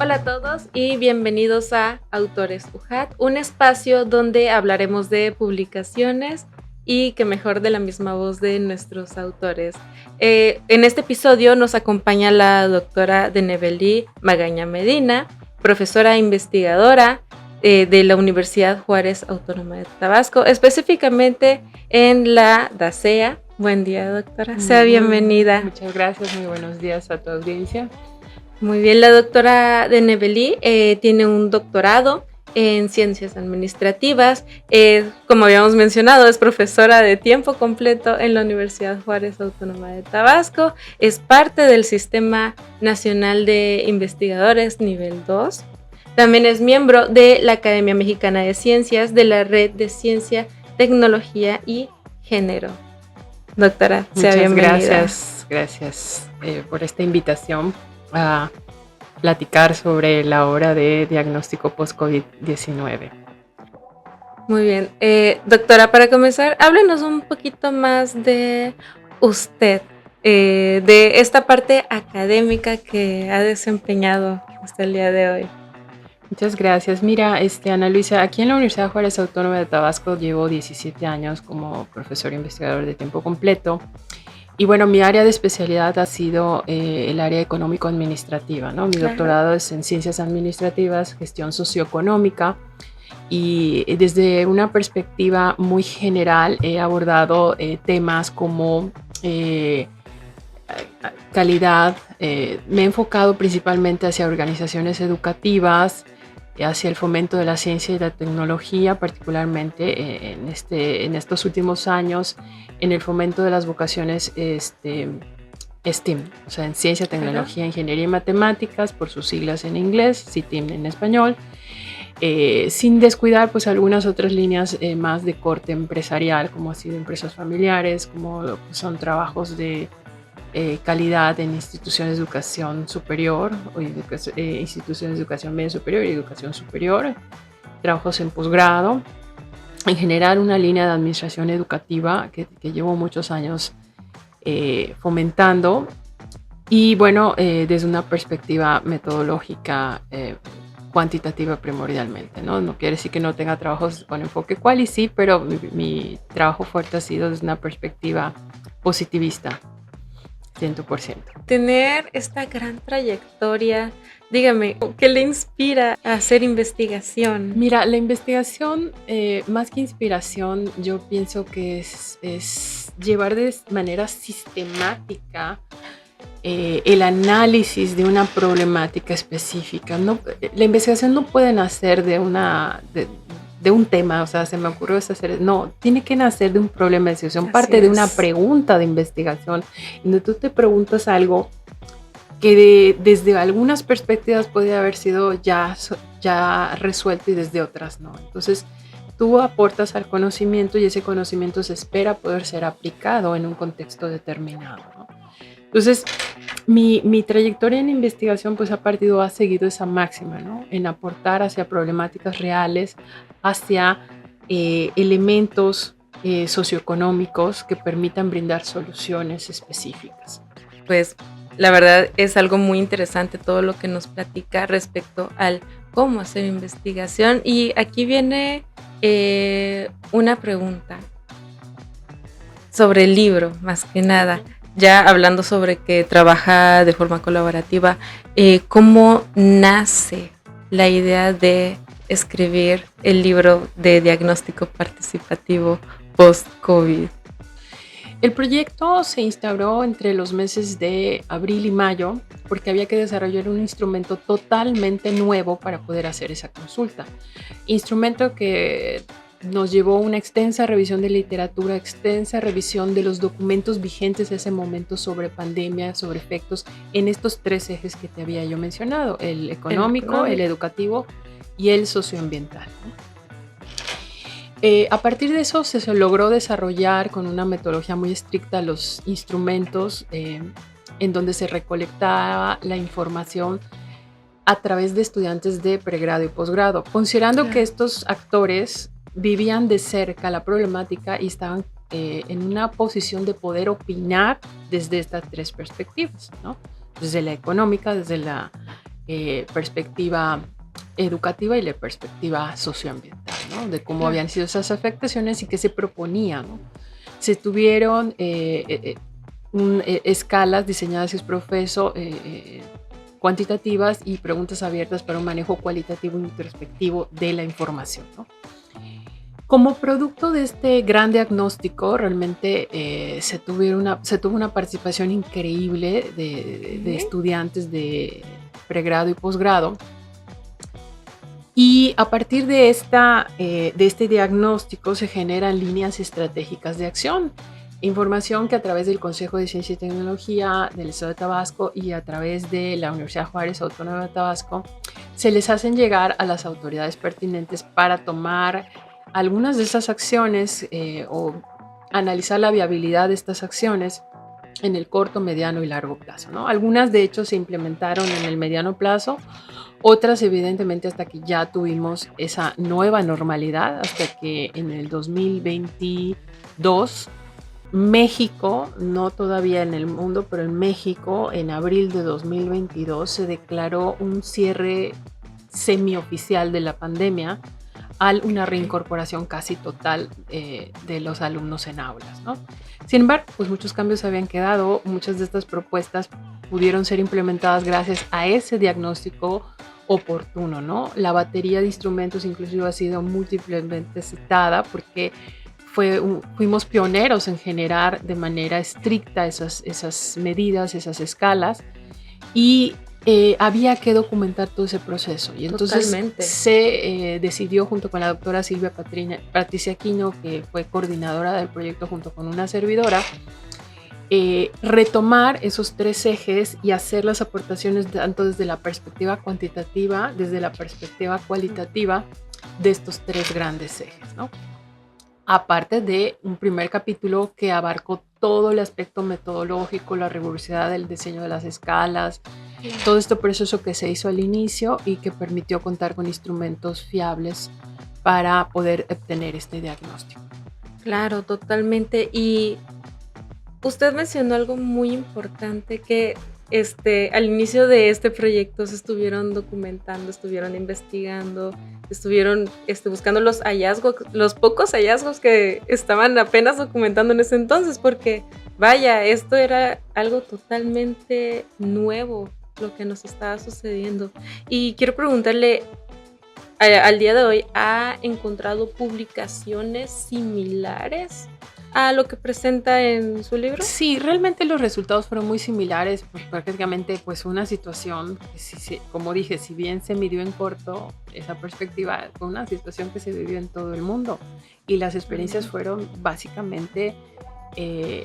Hola a todos y bienvenidos a Autores UJAT, un espacio donde hablaremos de publicaciones y que mejor de la misma voz de nuestros autores. En este episodio nos acompaña la doctora Denebelí Magaña Medina, profesora investigadora de la Universidad Juárez Autónoma de Tabasco, específicamente en la DACEA. Buen día, doctora. Sea bienvenida. Muchas gracias, muy buenos días a tu audiencia. Muy bien, la doctora Denebelí tiene un doctorado en ciencias administrativas. Como habíamos mencionado, es profesora de tiempo completo en la Universidad Juárez Autónoma de Tabasco. Es parte del Sistema Nacional de Investigadores Nivel 2. También es miembro de la Academia Mexicana de Ciencias, de la Red de Ciencia, Tecnología y Género. Doctora, sea bienvenida. Gracias por esta invitación a platicar sobre la obra de diagnóstico post-COVID-19. Muy bien. Doctora, para comenzar, háblenos un poquito más de usted, de esta parte académica que ha desempeñado hasta el día de hoy. Muchas gracias. Mira, Ana Luisa, aquí en la Universidad Juárez Autónoma de Tabasco llevo 17 años como profesor investigador de tiempo completo. Y bueno, mi área de especialidad ha sido el área económico-administrativa, ¿no? Mi doctorado es en ciencias administrativas, gestión socioeconómica, y desde una perspectiva muy general he abordado temas como calidad. Me he enfocado principalmente hacia organizaciones educativas, hacia el fomento de la ciencia y la tecnología, particularmente en estos últimos años, en el fomento de las vocaciones STEAM, o sea, en ciencia, tecnología, ingeniería y matemáticas, por sus siglas en inglés, CTEAM en español, sin descuidar pues algunas otras líneas más de corte empresarial, como ha sido empresas familiares, como son trabajos de calidad en instituciones de educación superior o instituciones de educación media superior y educación superior, trabajos en posgrado, en general una línea de administración educativa que llevo muchos años fomentando, y bueno, desde una perspectiva metodológica cuantitativa primordialmente, ¿no? No quiere decir que no tenga trabajos con enfoque quali, sí, pero mi trabajo fuerte ha sido desde una perspectiva positivista. 100%. Tener esta gran trayectoria, dígame, ¿qué le inspira a hacer investigación? Mira, la investigación, más que inspiración, yo pienso que es llevar de manera sistemática el análisis de una problemática específica. No, la investigación no puede nacer de un tema, o sea, se me ocurrió hacer, no, tiene que nacer de un problema de investigación, parte de una pregunta de investigación, donde tú te preguntas algo que desde algunas perspectivas puede haber sido ya resuelto y desde otras no. Entonces, tú aportas al conocimiento y ese conocimiento se espera poder ser aplicado en un contexto determinado, ¿no? Entonces, mi trayectoria en investigación pues ha seguido esa máxima, ¿no? En aportar hacia problemáticas reales, hacia elementos socioeconómicos que permitan brindar soluciones específicas. Pues la verdad es algo muy interesante todo lo que nos platica respecto al cómo hacer investigación, y aquí viene una pregunta sobre el libro, más que nada. Ya hablando sobre que trabaja de forma colaborativa, ¿cómo nace la idea de escribir el libro de diagnóstico participativo post-COVID? El proyecto se instauró entre los meses de abril y mayo porque había que desarrollar un instrumento totalmente nuevo para poder hacer esa consulta. Instrumento que nos llevó una extensa revisión de literatura, extensa revisión de los documentos vigentes de ese momento sobre pandemia, sobre efectos en estos tres ejes que te había yo mencionado: el económico, el educativo y el socioambiental, ¿no? A partir de eso se logró desarrollar con una metodología muy estricta los instrumentos en donde se recolectaba la información a través de estudiantes de pregrado y posgrado, considerando que estos actores vivían de cerca la problemática y estaban en una posición de poder opinar desde estas tres perspectivas, ¿no? Desde la económica, desde la perspectiva educativa y la perspectiva socioambiental, ¿no? De cómo Claro. habían sido esas afectaciones y qué se proponía, ¿no? Se tuvieron escalas diseñadas ex profeso, cuantitativas y preguntas abiertas para un manejo cualitativo e introspectivo de la información, ¿no? Como producto de este gran diagnóstico, realmente se tuvo una participación increíble de estudiantes de pregrado y posgrado. Y a partir de este diagnóstico se generan líneas estratégicas de acción. Información que a través del Consejo de Ciencia y Tecnología del Estado de Tabasco y a través de la Universidad Juárez Autónoma de Tabasco se les hacen llegar a las autoridades pertinentes para tomar algunas de esas acciones o analizar la viabilidad de estas acciones en el corto, mediano y largo plazo, ¿no? Algunas de hecho se implementaron en el mediano plazo, otras evidentemente hasta que ya tuvimos esa nueva normalidad, hasta que en el 2022 México, no todavía en el mundo, pero en México, en abril de 2022 se declaró un cierre semioficial de la pandemia a una reincorporación casi total de los alumnos en aulas, ¿no? Sin embargo, pues muchos cambios habían quedado, muchas de estas propuestas pudieron ser implementadas gracias a ese diagnóstico oportuno, ¿no? La batería de instrumentos inclusive ha sido múltiplemente citada porque fuimos pioneros en generar de manera estricta esas medidas, esas escalas, y había que documentar todo ese proceso. Y entonces Totalmente. se decidió junto con la doctora Silvia Patricia Aquino, que fue coordinadora del proyecto junto con una servidora, retomar esos tres ejes y hacer las aportaciones tanto desde la perspectiva cuantitativa, desde la perspectiva cualitativa de estos tres grandes ejes, ¿no? Aparte de un primer capítulo que abarcó todo el aspecto metodológico, la rigurosidad del diseño de las escalas, todo este proceso que se hizo al inicio y que permitió contar con instrumentos fiables para poder obtener este diagnóstico. Claro, totalmente. Y usted mencionó algo muy importante que al inicio de este proyecto se estuvieron documentando, estuvieron investigando, estuvieron buscando los hallazgos, los pocos hallazgos que estaban apenas documentando en ese entonces, porque vaya, esto era algo totalmente nuevo lo que nos estaba sucediendo. Y quiero preguntarle, al día de hoy, ¿ha encontrado publicaciones similares a lo que presenta en su libro? Sí, realmente los resultados fueron muy similares, pues prácticamente pues una situación que como dije, si bien se midió en corto, esa perspectiva fue una situación que se vivió en todo el mundo y las experiencias fueron básicamente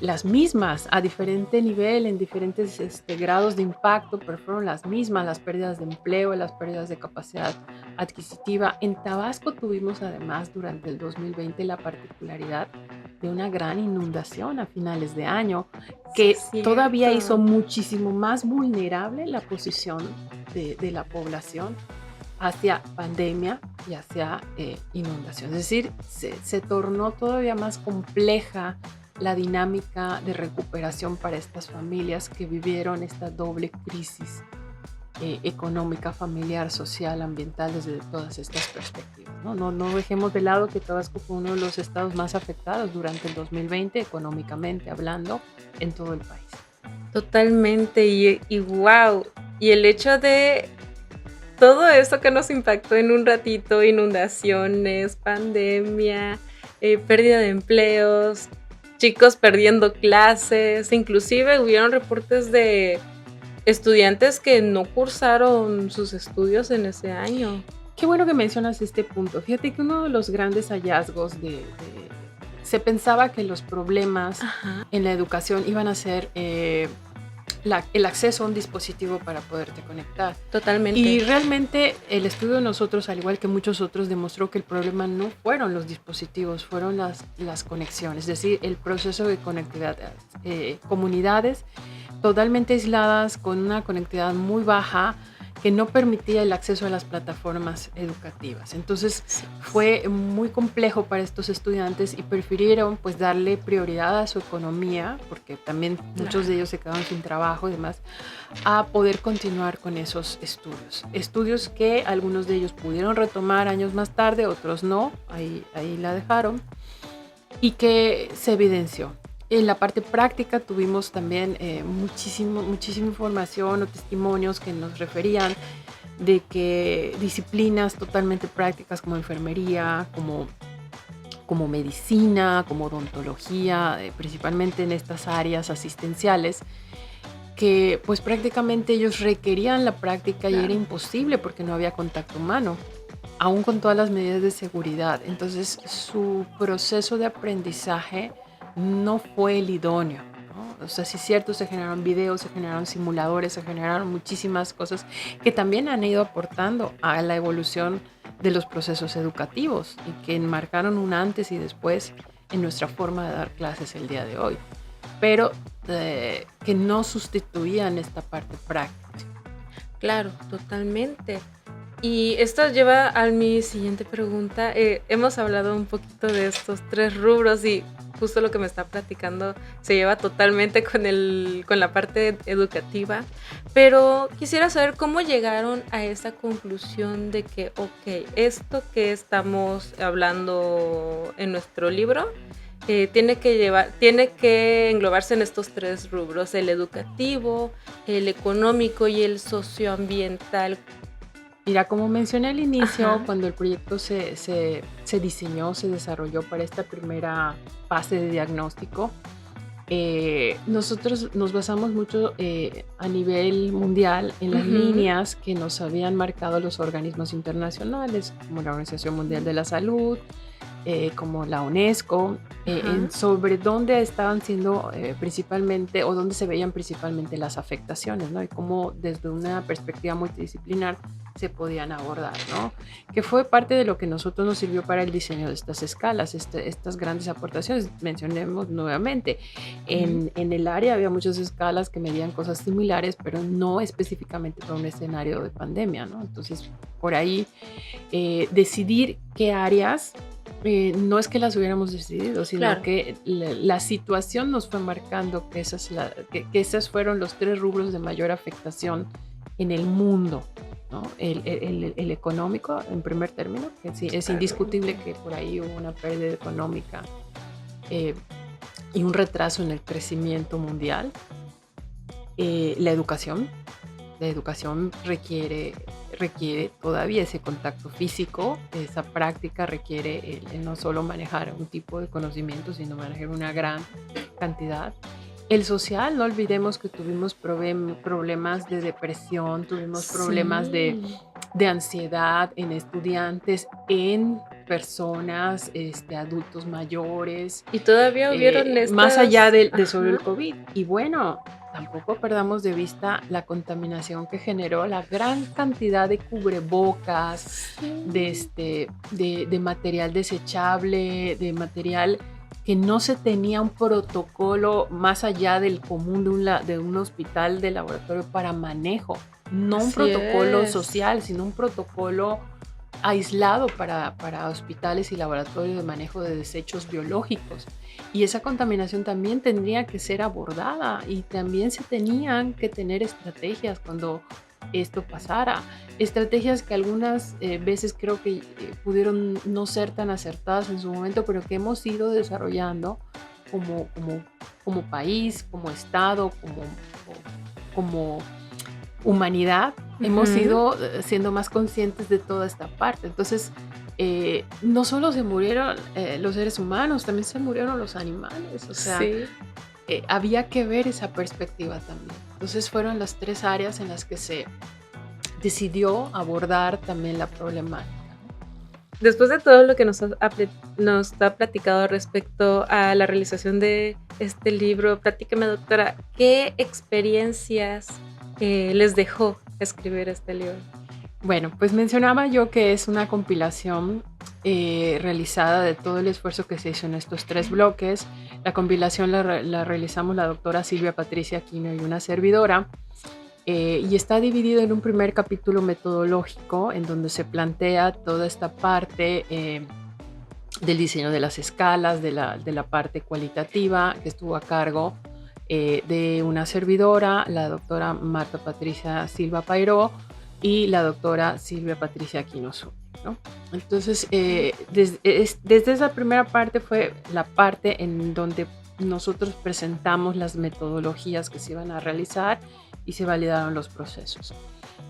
las mismas, a diferente nivel, en diferentes grados de impacto, pero fueron las mismas, las pérdidas de empleo, las pérdidas de capacidad adquisitiva. En Tabasco tuvimos además durante el 2020 la particularidad de una gran inundación a finales de año que Sí, todavía cierto. hizo muchísimo más vulnerable la posición de la población hacia pandemia y hacia inundación. Es decir, se tornó todavía más compleja la dinámica de recuperación para estas familias que vivieron esta doble crisis económica, familiar, social, ambiental, desde todas estas perspectivas, ¿no? No dejemos de lado que Tabasco fue uno de los estados más afectados durante el 2020, económicamente hablando, en todo el país. Totalmente, y wow, y el hecho de todo esto que nos impactó en un ratito, inundaciones, pandemia, pérdida de empleos, chicos perdiendo clases, inclusive hubieron reportes de estudiantes que no cursaron sus estudios en ese año. Qué bueno que mencionas este punto. Fíjate que uno de los grandes hallazgos se pensaba que los problemas Ajá. en la educación iban a ser el acceso a un dispositivo para poderte conectar. Totalmente. Y realmente el estudio de nosotros, al igual que muchos otros, demostró que el problema no fueron los dispositivos, fueron las conexiones, es decir, el proceso de conectividad. Comunidades totalmente aisladas, con una conectividad muy baja, que no permitía el acceso a las plataformas educativas. Entonces fue muy complejo para estos estudiantes y prefirieron pues darle prioridad a su economía, porque también muchos de ellos se quedaron sin trabajo y demás, a poder continuar con esos estudios. Estudios que algunos de ellos pudieron retomar años más tarde, otros no, ahí la dejaron, y que se evidenció. En la parte práctica tuvimos también muchísima información o testimonios que nos referían de que disciplinas totalmente prácticas como enfermería, como medicina, como odontología, principalmente en estas áreas asistenciales, que pues prácticamente ellos requerían la práctica y era imposible porque no había contacto humano, aún con todas las medidas de seguridad. Entonces su proceso de aprendizaje no fue el idóneo, ¿no? O sea, sí es cierto, se generaron videos, se generaron simuladores, se generaron muchísimas cosas que también han ido aportando a la evolución de los procesos educativos y que marcaron un antes y después en nuestra forma de dar clases el día de hoy, pero que no sustituían esta parte práctica. Claro, totalmente. Y esto lleva a mi siguiente pregunta. Hemos hablado un poquito de estos 3 rubros y justo lo que me está platicando se lleva totalmente con la parte educativa, pero quisiera saber cómo llegaron a esa conclusión de que, ok, esto que estamos hablando en nuestro libro tiene que englobarse en estos 3 rubros: el educativo, el económico y el socioambiental. Mira, como mencioné al inicio, cuando el proyecto se diseñó, se desarrolló para esta primera fase de diagnóstico, nosotros nos basamos mucho a nivel mundial en las líneas que nos habían marcado los organismos internacionales, como la Organización Mundial de la Salud, como la UNESCO, sobre dónde estaban siendo principalmente, o dónde se veían principalmente las afectaciones, ¿no? Y cómo desde una perspectiva multidisciplinar se podían abordar, ¿no? Que fue parte de lo que nosotros nos sirvió para el diseño de estas escalas, estas grandes aportaciones. Mencionemos nuevamente, en el área había muchas escalas que medían cosas similares, pero no específicamente para un escenario de pandemia, ¿no? Entonces, por ahí, decidir qué áreas, no es que las hubiéramos decidido, sino que la situación nos fue marcando que esos fueron los 3 rubros de mayor afectación en el mundo, ¿no? El económico, en primer término, que sí, es indiscutible que por ahí hubo una pérdida económica y un retraso en el crecimiento mundial. La educación requiere todavía ese contacto físico, esa práctica requiere el no solo manejar un tipo de conocimiento, sino manejar una gran cantidad. El social, no olvidemos que tuvimos problemas de depresión, tuvimos problemas de ansiedad en estudiantes, en personas, adultos mayores. Y todavía hubieron más allá de sobre el COVID. Y bueno, tampoco perdamos de vista la contaminación que generó la gran cantidad de cubrebocas, de material desechable, de material que no se tenía un protocolo más allá del común de un hospital de laboratorio para manejo. No un protocolo social, sino un protocolo aislado para hospitales y laboratorios de manejo de desechos biológicos. Y esa contaminación también tendría que ser abordada y también se tenían que tener estrategias cuando esto pasara. Estrategias que algunas veces creo que pudieron no ser tan acertadas en su momento, pero que hemos ido desarrollando como país, como Estado, como humanidad. Hemos ido siendo más conscientes de toda esta parte. Entonces, no solo se murieron los seres humanos, también se murieron los animales. O sea, había que ver esa perspectiva también. Entonces fueron las 3 áreas en las que se decidió abordar también la problemática. Después de todo lo que nos ha platicado respecto a la realización de este libro, platíqueme, doctora, ¿qué experiencias les dejó escribir este libro? Bueno, pues mencionaba yo que es una compilación realizada de todo el esfuerzo que se hizo en estos 3 bloques. La compilación la realizamos la doctora Silvia Patricia Aquino y una servidora. y está dividido en un primer capítulo metodológico en donde se plantea toda esta parte del diseño de las escalas, de la parte cualitativa, que estuvo a cargo de una servidora, la doctora Marta Patricia Silva Pairó y la doctora Silvia Patricia Aquino Zúñiga, ¿no? Entonces, desde esa primera parte fue la parte en donde nosotros presentamos las metodologías que se iban a realizar y se validaron los procesos.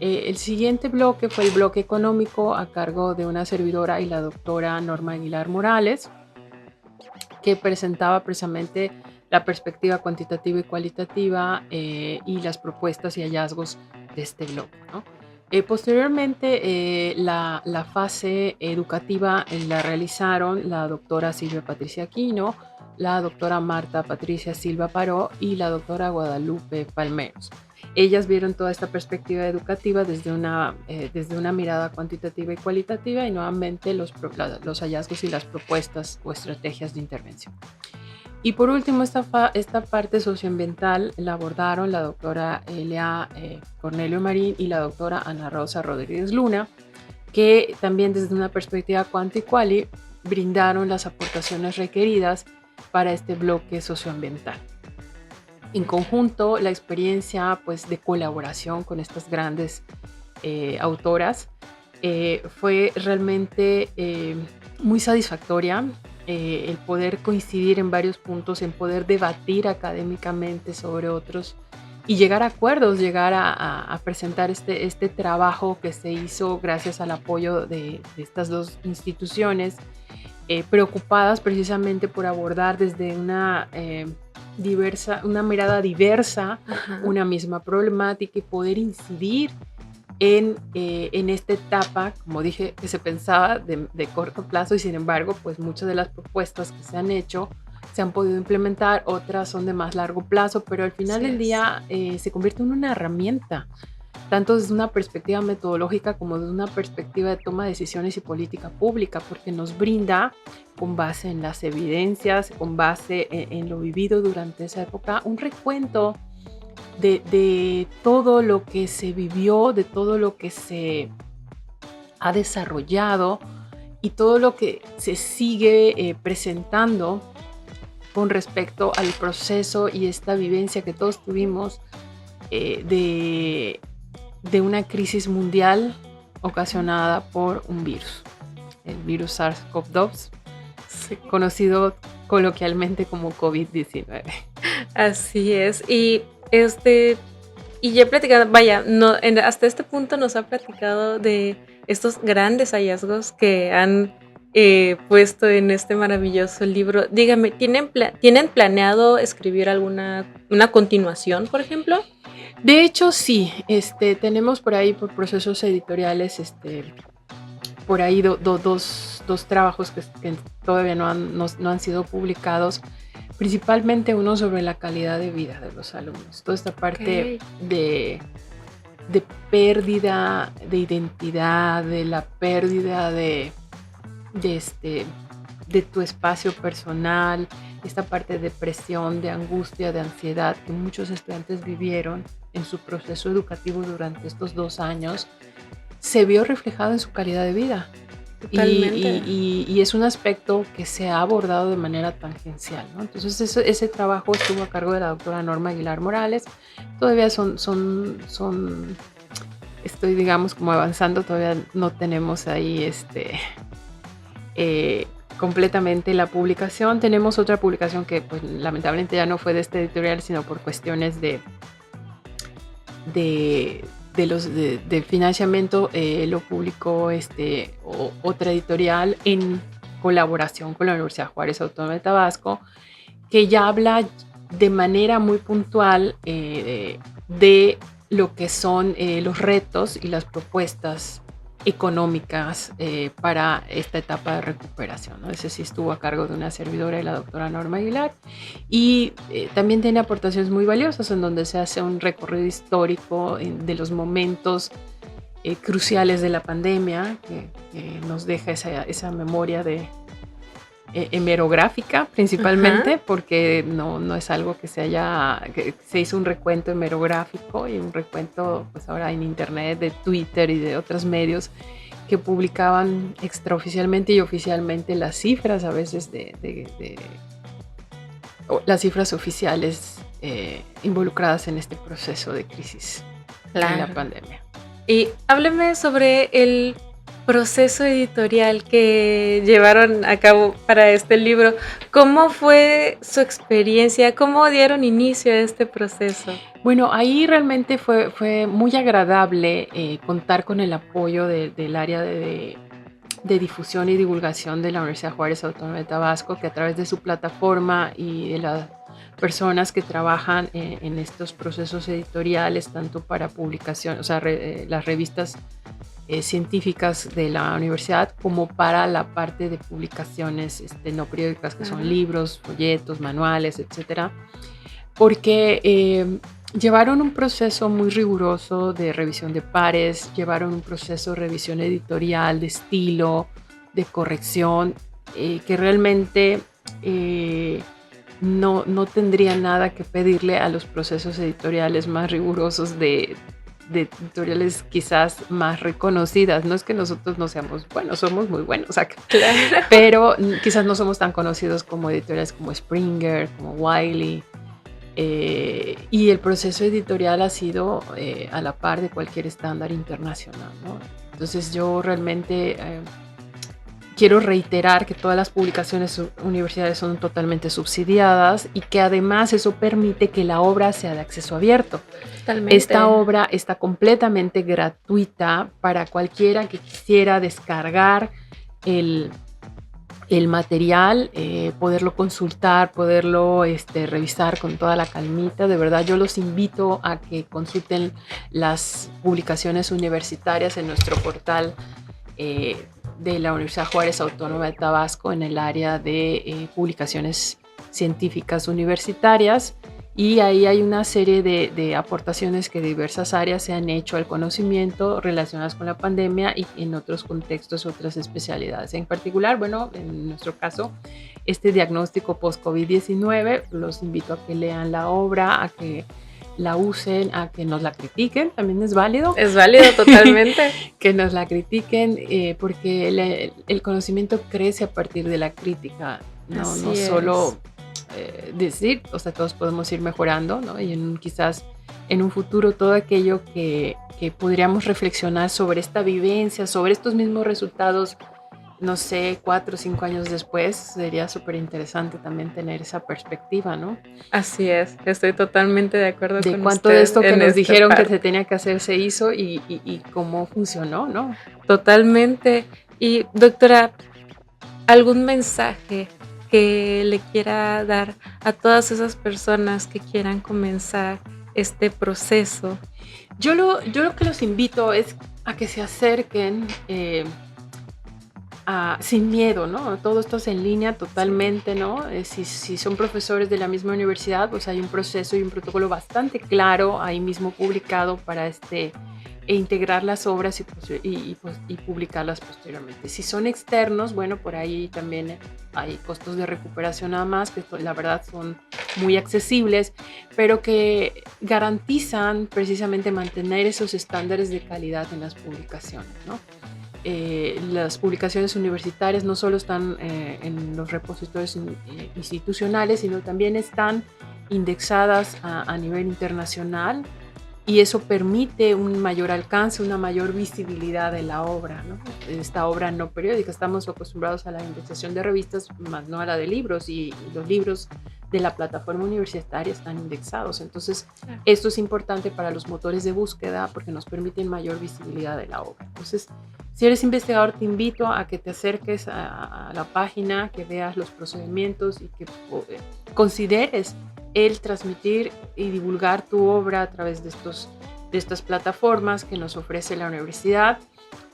El siguiente bloque fue el bloque económico a cargo de una servidora y la doctora Norma Aguilar Morales, que presentaba precisamente la perspectiva cuantitativa y cualitativa y las propuestas y hallazgos de este bloque, ¿no? Posteriormente, la fase educativa la realizaron la doctora Silvia Patricia Aquino, la doctora Marta Patricia Silva Paró y la doctora Guadalupe Palmeros. Ellas vieron toda esta perspectiva educativa desde una mirada cuantitativa y cualitativa y nuevamente los hallazgos y las propuestas o estrategias de intervención. Y por último, esta parte socioambiental la abordaron la doctora Elia Cornelio Marín y la doctora Ana Rosa Rodríguez Luna, que también desde una perspectiva cuanti y quali brindaron las aportaciones requeridas para este bloque socioambiental. En conjunto, la experiencia pues, de colaboración con estas grandes autoras fue realmente muy satisfactoria. El poder coincidir en varios puntos, en poder debatir académicamente sobre otros y llegar a acuerdos, llegar a presentar este trabajo que se hizo gracias al apoyo de estas dos instituciones, preocupadas precisamente por abordar desde una mirada diversa, una misma problemática y poder incidir en esta etapa, como dije, que se pensaba de corto plazo y sin embargo, pues muchas de las propuestas que se han hecho se han podido implementar, otras son de más largo plazo, pero al final del día se convierte en una herramienta, tanto desde una perspectiva metodológica como desde una perspectiva de toma de decisiones y política pública, porque nos brinda, con base en las evidencias, con base en lo vivido durante esa época, un recuento de todo lo que se vivió, de todo lo que se ha desarrollado y todo lo que se sigue presentando con respecto al proceso y esta vivencia que todos tuvimos de una crisis mundial ocasionada por un virus, el virus SARS-CoV-2, conocido coloquialmente como COVID-19. Así es, y ya platicado, hasta este punto nos ha platicado de estos grandes hallazgos que han puesto en este maravilloso libro. Dígame, ¿tienen planeado escribir una continuación, por ejemplo? De hecho, sí, tenemos por ahí, por procesos editoriales, por ahí dos trabajos que todavía no han sido publicados, principalmente uno sobre la calidad de vida de los alumnos. Toda esta parte de pérdida de identidad, de la pérdida de tu espacio personal, esta parte de depresión, de angustia, de ansiedad que muchos estudiantes vivieron en su proceso educativo durante estos 2 años, se vio reflejado en su calidad de vida. Y es un aspecto que se ha abordado de manera tangencial, ¿no? Entonces ese trabajo estuvo a cargo de la doctora Norma Aguilar Morales. Todavía estoy digamos como avanzando, todavía no tenemos ahí completamente la publicación. Tenemos otra publicación que pues lamentablemente ya no fue de este editorial, sino por cuestiones de financiamiento, lo publicó otra editorial en colaboración con la Universidad Juárez Autónoma de Tabasco, que ya habla de manera muy puntual de lo que son los retos y las propuestas económicas para esta etapa de recuperación, ¿no? Ese sí estuvo a cargo de una servidora y la doctora Norma Aguilar, y también tiene aportaciones muy valiosas en donde se hace un recorrido histórico de los momentos cruciales de la pandemia que nos deja esa memoria hemerográfica principalmente, porque no es algo que se hizo un recuento hemerográfico y un recuento pues ahora en internet de Twitter y de otros medios que publicaban extraoficialmente y oficialmente las cifras a veces las cifras oficiales involucradas en este proceso de crisis de la pandemia. Y hábleme sobre el proceso editorial que llevaron a cabo para este libro. ¿Cómo fue su experiencia? ¿Cómo dieron inicio a este proceso? Bueno, ahí realmente fue muy agradable contar con el apoyo del área de difusión y divulgación de la Universidad Juárez Autónoma de Tabasco, que a través de su plataforma y de las personas que trabajan en estos procesos editoriales, tanto para publicación, o sea, las revistas científicas de la universidad, como para la parte de publicaciones no periódicas, que son libros, folletos, manuales, etcétera, porque llevaron un proceso muy riguroso de revisión de pares, llevaron un proceso de revisión editorial, de estilo, de corrección, que realmente no tendría nada que pedirle a los procesos editoriales más rigurosos de editoriales quizás más reconocidas. No es que nosotros no seamos buenos, somos muy buenos, o sea, claro, pero quizás no somos tan conocidos como editoriales como Springer, como Wiley. Y el proceso editorial ha sido a la par de cualquier estándar internacional, ¿no? Entonces yo realmente quiero reiterar que todas las publicaciones universitarias son totalmente subsidiadas y que además eso permite que la obra sea de acceso abierto. Totalmente. Esta obra está completamente gratuita para cualquiera que quisiera descargar el material, poderlo consultar, poderlo revisar con toda la calmita. De verdad, yo los invito a que consulten las publicaciones universitarias en nuestro portal de la Universidad Juárez Autónoma de Tabasco en el área de publicaciones científicas universitarias, y ahí hay una serie de aportaciones que diversas áreas se han hecho al conocimiento relacionadas con la pandemia y en otros contextos, otras especialidades. En particular, bueno, en nuestro caso, este diagnóstico post-COVID-19, los invito a que lean la obra, a que la usen, a que nos la critiquen, también es válido. Es válido totalmente. Que nos la critiquen, porque el conocimiento crece a partir de la crítica, no solo decir, o sea, todos podemos ir mejorando, ¿no? Y quizás en un futuro todo aquello que podríamos reflexionar sobre esta vivencia, sobre estos mismos resultados, no sé, 4 o 5 años después, sería súper interesante también tener esa perspectiva, ¿no? Así es, estoy totalmente de acuerdo con usted. De cuánto de esto que nos dijeron que se tenía que hacer se hizo y cómo funcionó, ¿no? Totalmente. Y doctora, ¿algún mensaje que le quiera dar a todas esas personas que quieran comenzar este proceso? Yo lo que los invito es a que se acerquen sin miedo, ¿no? Todo esto es en línea totalmente, ¿no? Si son profesores de la misma universidad, pues hay un proceso y un protocolo bastante claro ahí mismo publicado para integrar las obras y publicarlas posteriormente. Si son externos, bueno, por ahí también hay costos de recuperación nada más, que la verdad son muy accesibles, pero que garantizan precisamente mantener esos estándares de calidad en las publicaciones, ¿no? Las publicaciones universitarias no solo están en los repositorios institucionales, sino también están indexadas a nivel internacional, y eso permite un mayor alcance, una mayor visibilidad de la obra, ¿no? Esta obra no periódica. Estamos acostumbrados a la indexación de revistas, más no a la de libros, y los libros de la plataforma universitaria están indexados. Entonces, esto es importante para los motores de búsqueda porque nos permiten mayor visibilidad de la obra. Entonces, si eres investigador, te invito a que te acerques a la página, que veas los procedimientos y que consideres el transmitir y divulgar tu obra a través de estas plataformas que nos ofrece la universidad.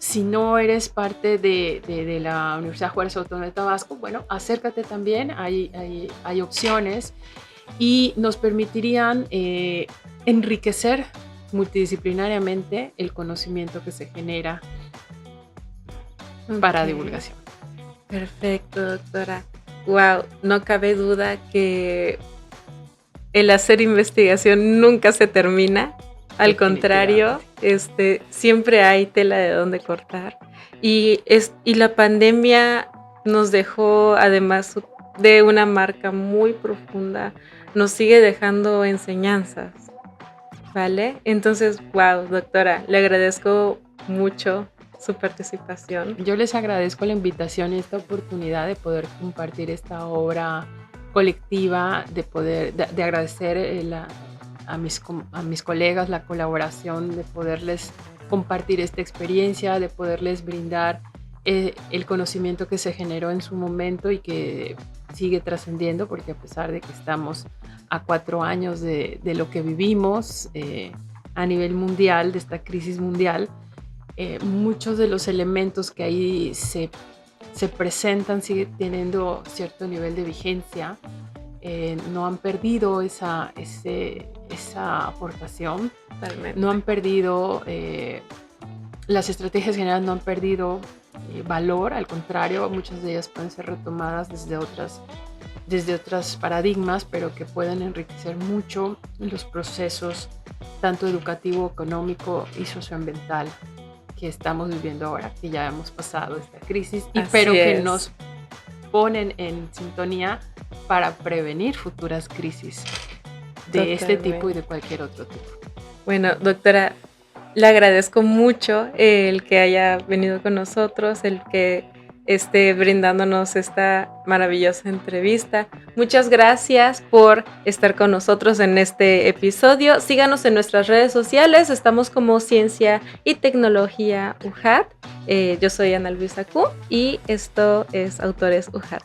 Si no eres parte de la Universidad Juárez Autónoma de Tabasco, bueno, acércate también, hay opciones y nos permitirían enriquecer multidisciplinariamente el conocimiento que se genera para divulgación. Perfecto, doctora. Wow, no cabe duda que el hacer investigación nunca se termina. Al contrario, siempre hay tela de dónde cortar. Y la pandemia nos dejó, además de una marca muy profunda, nos sigue dejando enseñanzas, ¿vale? Entonces, wow, doctora, le agradezco mucho su participación. Yo les agradezco la invitación y esta oportunidad de poder compartir esta obra colectiva, de agradecer a mis colegas la colaboración, de poderles compartir esta experiencia, de poderles brindar el conocimiento que se generó en su momento y que sigue trascendiendo, porque a pesar de que estamos a 4 años de lo que vivimos a nivel mundial, de esta crisis mundial, muchos de los elementos que ahí se presentan siguen teniendo cierto nivel de vigencia, no han perdido esa aportación. Totalmente. No han perdido, las estrategias generales no han perdido valor, al contrario, muchas de ellas pueden ser retomadas desde otros paradigmas, pero que pueden enriquecer mucho los procesos tanto educativo, económico y socioambiental que estamos viviendo ahora, que ya hemos pasado esta crisis, pero que nos ponen en sintonía para prevenir futuras crisis de este tipo y de cualquier otro tipo. Bueno, doctora, le agradezco mucho el que haya venido con nosotros, el que esté brindándonos esta maravillosa entrevista. Muchas gracias por estar con nosotros en este episodio. Síganos en nuestras redes sociales, estamos como Ciencia y Tecnología UJAT. Yo soy Ana Luisa Q y esto es Autores UJAT.